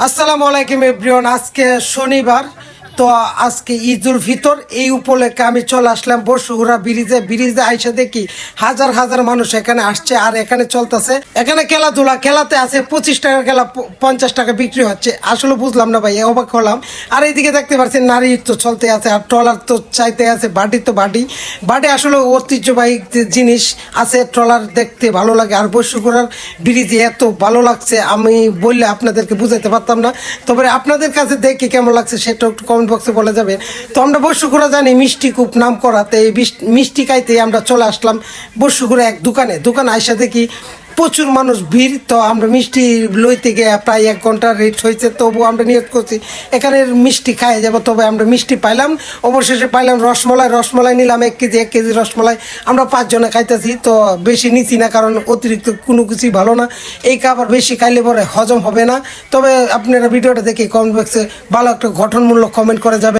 আসসালামু আলাইকুম এভরিওয়ান। আজকে শনিবার, তো আজকে ঈদুল ফিতর। এই উপলক্ষে আমি চলে আসলাম বসুগুড়া ব্রিজে আইসা দেখি হাজার হাজার মানুষ এখানে আসছে। আর এখানে চলতেছে, এখানে খেলাধুলা, খেলাতে আছে 25 টাকা খেলা, 50 টাকা বিক্রি হচ্ছে। আসলে বুঝলাম না ভাই, অবাক হলাম। আর এইদিকে দেখতে পাচ্ছেন নারী তো চলতে আছে, আর ট্রলার তো চাইতে আছে, বাটি তো বাটি আসলে ঐতিহ্যবাহী জিনিস আছে। ট্রলার দেখতে ভালো লাগে। আর বসুগুড়ার ব্রিজে এত ভালো লাগছে, আমি বললে আপনাদেরকে বুঝাইতে পারতাম না। তবে আপনাদের কাছে দেখে কেমন লাগছে সেটা একটু কমেন্ট বক্সে বলে যাবে। তো আমরা বসুগুড়া জানি মিষ্টি খুব নাম করাতে, এই মিষ্টি খাইতে আমরা চলে আসলাম বসুগুড়া এক দোকানে আইসা দেখি প্রচুর মানুষ ভিড়। তো আমরা মিষ্টি লইতে গিয়ে প্রায় 1 ঘন্টা রেট হয়েছে, তবু আমরা নিয়োগ করছি এখানের মিষ্টি খাই যাবো। তবে আমরা মিষ্টি পাইলাম, অবশেষে পাইলাম রসমালাই নিলাম 1 কেজি রসমালাই। আমরা 5 জনে খাইতেছি, তো বেশি নিচ্ছি না, কারণ অতিরিক্ত কোনো কিছুই ভালো না। এই খাবার বেশি খাইলে পরে হজম হবে না। তবে আপনারা ভিডিওটা দেখে কমেন্ট বক্সে ভালো একটা গঠনমূলক কমেন্ট করে যাবে।